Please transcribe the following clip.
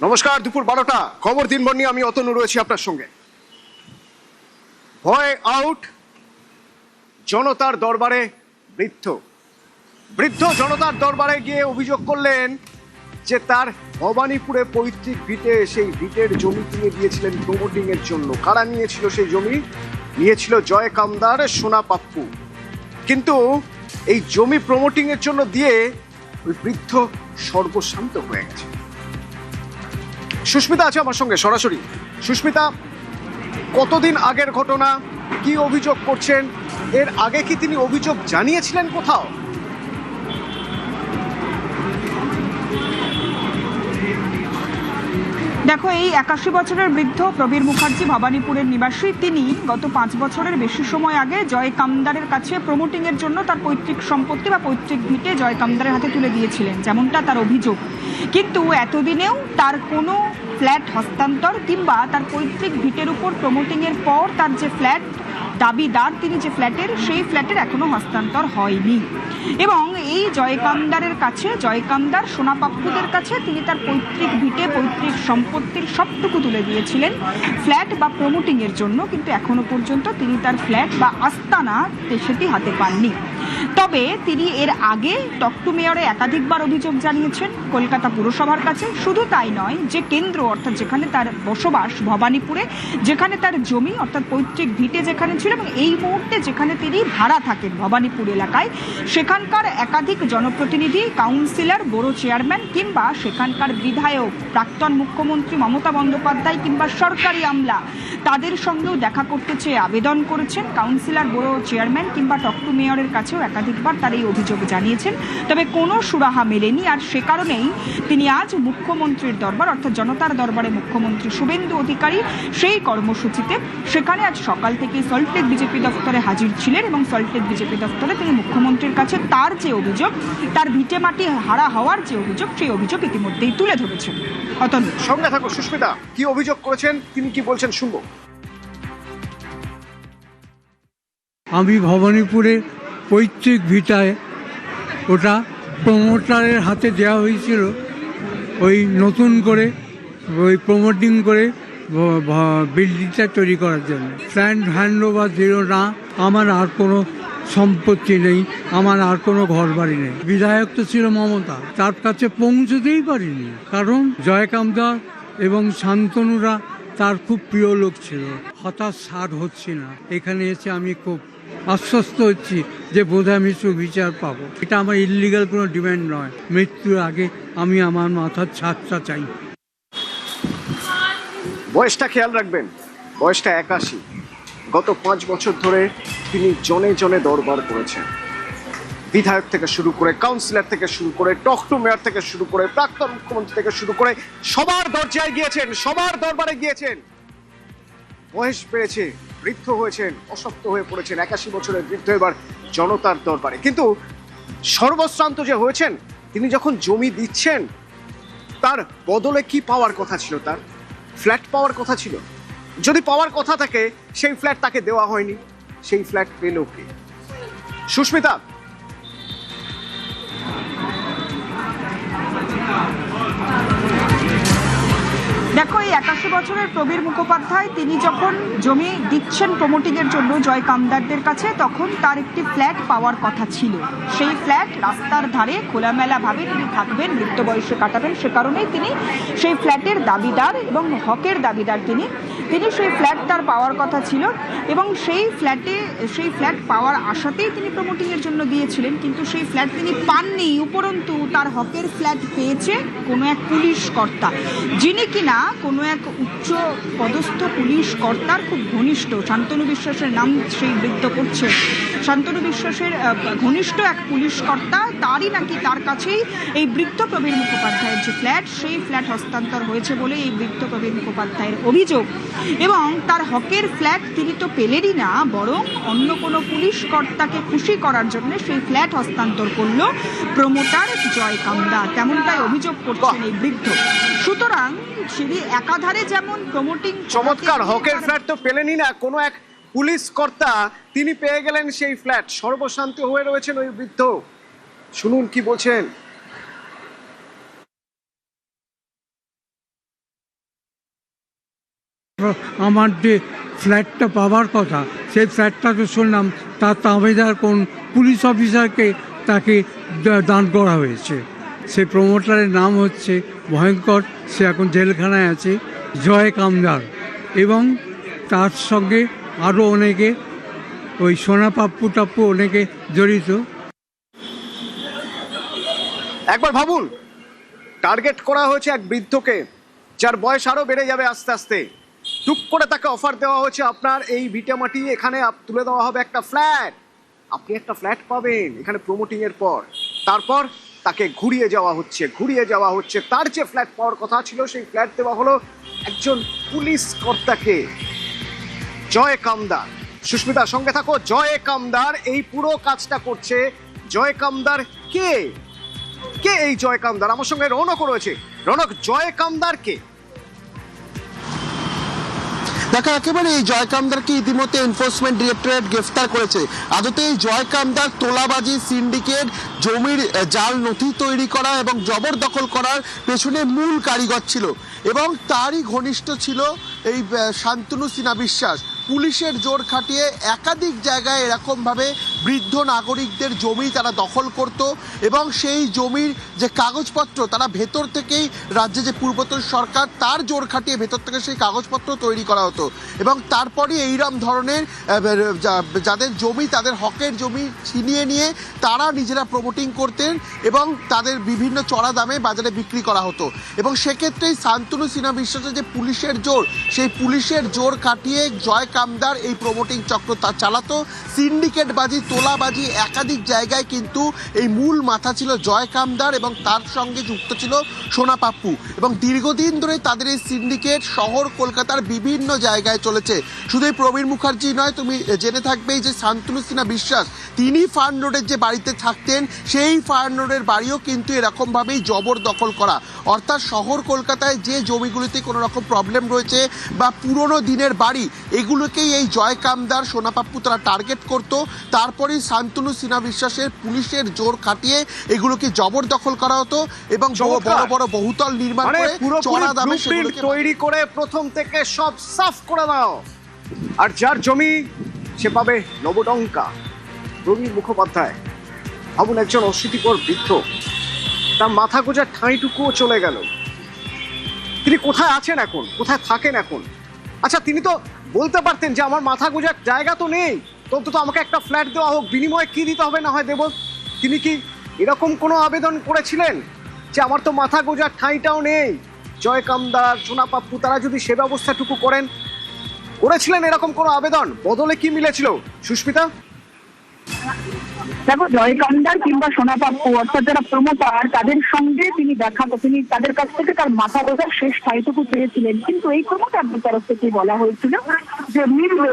নমস্কার, দুপুর 12টা খবর দিনভর নিয়ে আমি অতনু রয়েছি আপনার সঙ্গে। ভয় আউট, জনতার দরবারে বৃদ্ধ জনতার দরবারে গিয়ে অভিযোগ করলেন যে তার ভবানীপুরে পৈতৃক ভিটে, সেই ভিটের জমি তিনি দিয়েছিলেন প্রমোটিং এর জন্য। কারা নিয়েছিল সেই জমি? নিয়েছিল জয় কামদার, সোনা পাপ্পু। কিন্তু এই জমি প্রমোটিং এর জন্য দিয়ে ওই বৃদ্ধ সর্বশান্ত হয়ে গেছে। সুস্মিতা আছে আমার সঙ্গে সরাসরি। সুস্মিতা, কতদিন আগের ঘটনা, কি অভিযোগ করছেন? এর আগে কি তিনি অভিযোগ জানিয়েছিলেন কোথাও? দেখো, এই 81 বছরের বৃদ্ধ প্রবীর মুখার্জি ভবানীপুরের নিবাসী। তিনি গত 5 বছরের বেশি সময় আগে জয় কামদারের কাছে প্রমোটিং এর জন্য তার পৈতৃক সম্পত্তি বা পৈতৃক ভিটে জয় কামদারের হাতে তুলে দিয়েছিলেন, যেমনটা তার অভিযোগ। কিন্তু এতদিনেও তার কোনো ফ্ল্যাট হস্তান্তর কিংবা তার পৈতৃক ভিটের উপর প্রমোটিং এর পর তার যে ফ্ল্যাট দাবিদার, তিনি যে ফ্ল্যাটের, সেই ফ্ল্যাটের এখনো হস্তান্তর হয়নি। এবং এই জয় কামদারের কাছে, জয় কামদার সোনা পাপ্পুদের কাছে তিনি তার পৈতৃক ভিটে, পৈতৃক সম্পত্তির সবটুকু তুলে দিয়েছিলেন ফ্ল্যাট বা প্রমোটিং এর জন্য, কিন্তু এখনো পর্যন্ত তিনি তার ফ্ল্যাট বা আস্তানা সেটি হাতে পাননি। তবে তিনি এর আগে টক টু মেয়রে একাধিকবার অভিযোগ জানিয়েছেন কলকাতা পুরসভার কাছে। শুধু তাই নয়, যে কেন্দ্র অর্থাৎ যেখানে তার বসবাস ভবানীপুরে, যেখানে তার জমি অর্থাৎ পৈতৃক ভিটে যেখানে ছিল এবং এই মুহূর্তে যেখানে তিনি ভাড়া থাকেন ভবানীপুর এলাকায়, সেখানকার একাধিক জনপ্রতিনিধি, কাউন্সিলর, বড় চেয়ারম্যান কিংবা সেখানকার বিধায়ক, প্রাক্তন মুখ্যমন্ত্রী মমতা বন্দ্যোপাধ্যায় কিংবা সরকারি আমলা, তাদের সঙ্গেও দেখা করতে চেয়ে আবেদন করেছেন কাউন্সিলর, বড় চেয়ারম্যান কিংবা টক টু মেয়রের কাছেও একাধিকবার তার এই অভিযোগ জানিয়েছেন। তবে কোনো সুরাহা মেলেনি। আর সে কারণেই তিনি আজ মুখ্যমন্ত্রীর দরবার অর্থাৎ জনতার দরবারে মুখ্যমন্ত্রী শুভেন্দু অধিকারী সেই কর্মসূচিতে সেখানে আজ সকাল থেকে সল্টলেক বিজেপি দফতরে হাজির ছিলেন এবং সল্টলেক বিজেপি দফতরে তিনি মুখ্যমন্ত্রীর কাছে তার যে অভিযোগ, তার ভিটে মাটি হারা হওয়ার যে অভিযোগ, সেই অভিযোগ ইতিমধ্যেই তুলে ধরেছেন। অতনু, সঙ্গে থাকো সুস্মিতা। কি অভিযোগ করেছেন, তিনি কি বলছেন শুনবো। আমি ভবানীপুরে পৈতৃক ভিটায়, ওটা প্রমোটারের হাতে দেওয়া হয়েছিল ওই নতুন করে ওই প্রমোটিং করে বিল্ডিংটা তৈরি করার জন্য। ফ্ল্যাট হ্যান্ড ওভার দিল না, আমার আর কোনো সম্পত্তি নেই, আমার আর কোনো ঘর বাড়ি নেই। বিধায়ক তো ছিল মমতা, তার কাছে পৌঁছতেই পারিনি, কারণ জয় কামদার এবং শান্তনুরা তার খুব প্রিয় লোক ছিল। হতাশ সার হচ্ছি না, এখানে এসে আমি খুব আশ্বস্ত হচ্ছি যে বোধহয় আমি সুবিচার পাবো। এটা আমার ইলিগাল কোনো ডিমান্ড নয়। মৃত্যুর আগে আমি আমার মাথার ছাদটা চাই। বয়সটা খেয়াল রাখবেন, বয়সটা 81। গত 5 বছর ধরে তিনি জনে জনে দরবার করেছেন। বিধায়ক থেকে শুরু করে, কাউন্সিলর থেকে শুরু করে, টক টু মেয়র থেকে শুরু করে, প্রাক্তন মুখ্যমন্ত্রী থেকে শুরু করে সবার দরজায় গিয়েছেন, সবার দরবারে গিয়েছেন। বয়স বেড়েছে, বৃদ্ধ হয়েছেন, অশক্ত হয়ে পড়েছেন। 81 বছরের বৃদ্ধ এবার জনতার দরবারে। কিন্তু সর্বশ্রান্ত যে হয়েছেন, তিনি যখন জমি দিচ্ছেন তার বদলে কি পাওয়ার কথা ছিল? তার ফ্ল্যাট পাওয়ার কথা ছিল। যদি পাওয়ার কথা থাকে, সেই ফ্ল্যাট তাকে দেওয়া হয়নি, সেই ফ্ল্যাট পেল কে? সুস্মিতা, দেখো, এই 81 বছরের প্রবীর মুখোপাধ্যায় তিনি যখন জমি দিচ্ছেন প্রমোটিং এর জন্য জয় কামদারদের কাছে, তখন তার একটি ফ্ল্যাট পাওয়ার কথা ছিল। সেই ফ্ল্যাট রাস্তার ধারে খোলামেলাভাবে তিনি থাকবেন, মৃত্যু বয়সে কাটাবেন, সে কারণেই তিনি সেই ফ্ল্যাটের দাবিদার এবং হকের দাবিদার। তিনি সেই ফ্ল্যাট তার পাওয়ার কথা ছিল এবং সেই ফ্ল্যাট পাওয়ার আশাতেই তিনি প্রমোটিং এর জন্য দিয়েছিলেন। কিন্তু সেই ফ্ল্যাট তিনি পাননি, উপরন্তু তার হকের ফ্ল্যাট পেয়েছে কোনো এক পুলিশ কর্তা, যিনি কিনা কোনো এক উচ্চ পদস্থ পুলিশ কর্তার খুব ঘনিষ্ঠ। শান্তনু বিশ্বাসের নাম সেই বৃদ্ধ করছে। শান্তনু বিশ্বাসের ঘনিষ্ঠ এক পুলিশ কর্তা, তারই নাকি, তার কাছেই এই বৃদ্ধ প্রবীর মুখোপাধ্যায়ের যে ফ্ল্যাট, সেই ফ্ল্যাট হস্তান্তর হয়েছে বলে এই বৃদ্ধ প্রবীর মুখোপাধ্যায়ের অভিযোগ। এবং তার হকের ফ্ল্যাট তিনি তো পেলেনই না, বরং অন্য কোনো পুলিশ কর্তাকে খুশি করার জন্য সেই ফ্ল্যাট হস্তান্তর করলো প্রমোটার জয় কামদার, তেমনটাই অভিযোগ করছেন এই বৃদ্ধ। সুতরাং সেটি একাধারে যেমন প্রমোটিং, চমৎকার, হকের ফ্ল্যাট তো পেলেনই না, কোনো এক পুলিশ কর্তা তিনি পেয়ে গেলেন সেই ফ্ল্যাট। সর্বশান্ত হয়ে রয়েছেন ওই বৃদ্ধ। শুনুন কি বলছেন। আমার যে ফ্ল্যাটটা পাওয়ার কথা সেই ফ্ল্যাটটা তো শুনলাম তার তাবেদার কোন পুলিশ অফিসারকে তাকে দান করা হয়েছে। সেই প্রমোটারের নাম হচ্ছে ভয়ঙ্কর, সে এখন জেলখানায় আছে, জয় কামদার, এবং তার সঙ্গে আরও অনেকে ওই সোনা পাপ্পু টাপ্পু অনেকে জড়িত। একবার ভাবুন, টার্গেট করা হয়েছে এক বৃদ্ধকে যার বয়স আরো বেড়ে যাবে আস্তে আস্তে। টুক করে তাকে অফার দেওয়া হয়েছে, আপনার এই ভিটামাটি এখানে তুলে দেওয়া হবে একটা ফ্ল্যাট, আপনি একটা ফ্ল্যাট পাবেন এখানে প্রমোটিং এর পর। তারপর তাকে ঘুরিয়ে যাওয়া হচ্ছে, তার যে ফ্ল্যাট পাওয়ার কথা ছিল সেই ফ্ল্যাট দেওয়া হলো একজন পুলিশ কর্তাকে, জয় কামদার। সুস্মিতার সঙ্গে থাকো। জয় কামদার এই পুরো কাজটা করছে। জয় কামদার কে? কে এই জয় কামদার? আমার সঙ্গে রৌনক রয়েছে। রৌনক, জয় কামদার কে? দেখো, একেবারে এই জয় কামদারকে ইতিমধ্যে এনফোর্সমেন্ট ডিরেক্টরেট গ্রেফতার করেছে। আদতে এই জয় কামদার তোলাবাজি সিন্ডিকেট, জমির জাল নথি তৈরি করা এবং জবরদখল করার পেছনে মূল কারিগর ছিল, এবং তারই ঘনিষ্ঠ ছিল এই শান্তনু সিনহা বিশ্বাস। পুলিশের জোর খাটিয়ে একাধিক জায়গায় এরকমভাবে বৃদ্ধ নাগরিকদের জমি তারা দখল করত, এবং সেই জমির যে কাগজপত্র তারা ভেতর থেকেই, রাজ্যে যে পূর্বতন সরকার তার জোর খাটিয়ে ভেতর থেকে সেই কাগজপত্র তৈরি করা হতো, এবং তারপরে এইরকম ধরনের যাদের জমি, তাদের হকের জমি ছিনিয়ে নিয়ে তারা নিজেরা প্রমোটিং করতেন এবং তাদের বিভিন্ন চড়া দামে বাজারে বিক্রি করা হতো। এবং সেক্ষেত্রেই শান্তনু সিনহা বিশ্বাসের যে পুলিশের জোর, সেই পুলিশের জোর কাটিয়ে জয় কামদার এই প্রমোটিং চক্র তা চালাতো। সিন্ডিকেটবাজি, তোলাবাজি একাধিক জায়গায় কিন্তু এই মূল মাথা ছিল জয় কামদার, এবং তার সঙ্গে যুক্ত ছিল সোনা পাপ্পু। এবং দীর্ঘদিন ধরে তাদের এই সিন্ডিকেট শহর কলকাতার বিভিন্ন জায়গায় চলেছে। শুধু এই প্রবীর মুখার্জি নয়, তুমি জেনে থাকবেই যে শান্তনু সিনহা বিশ্বাস তিনি ফার্ন রোডের যে বাড়িতে থাকতেন সেই ফার্ন রোডের বাড়িও কিন্তু এরকমভাবেই জবরদখল করা। অর্থাৎ শহর কলকাতায় যে জমিগুলিতে কোনো রকম প্রবলেম রয়েছে বা পুরনো দিনের বাড়ি, এগুলোকেই এই জয় কামদার, সোনা পাপ্পু তারা টার্গেট করত। তারপরেই শান্তনু সিনহা বিশ্বাসের পুলিশের জোর খাটিয়ে এগুলোকে জবরদখল করা হতো, এবং বড় বড় বহুতল নির্মাণ করে চড়া দামে সেগুলোকে তৈরি করে প্রথম থেকে সব সাফ করে দাও। আর যার জমি সে পাবে নবডঙ্কা। প্রবীর মুখোপাধ্যায়, ভাবুন, একজন অশীতিপর বৃদ্ধ, তার মাথা গোজার ঠাঁইটুকুও চলে গেল। তিনি কোথায় আছেন এখন, কোথায় থাকেন এখন? আচ্ছা, তিনি তো বলতে পারতেন যে আমার মাথা গোজার জায়গা তো নেই, অন্তত আমাকে একটা ফ্ল্যাট দেওয়া হোক, বিনিময়ে কি দিতে হবে না হয় দেব। তিনি কি এরকম কোনো আবেদন করেছিলেন যে আমার তো মাথা গোজার ঠাঁইটাও নেই? জয় কামদার, সোনা পাপ্পু তারা যদি সে ব্যবস্থাটুকু করেছিলেন এরকম কোনো আবেদন, বদলে কি মিলেছিল সুস্মিতা? দেখো, জয় কামদার কিংবা সোনা পাপ্পু অর্থাৎ যারা প্রমোটার, তাদের সঙ্গে তিনি তিনি তাদের কাছ থেকে তার মাথা গোজার শেষ ঠাইটুকু পেয়েছিলেন। কিন্তু এই প্রমোটারদের তরফ থেকে বলা হয়েছিল যে মিলবে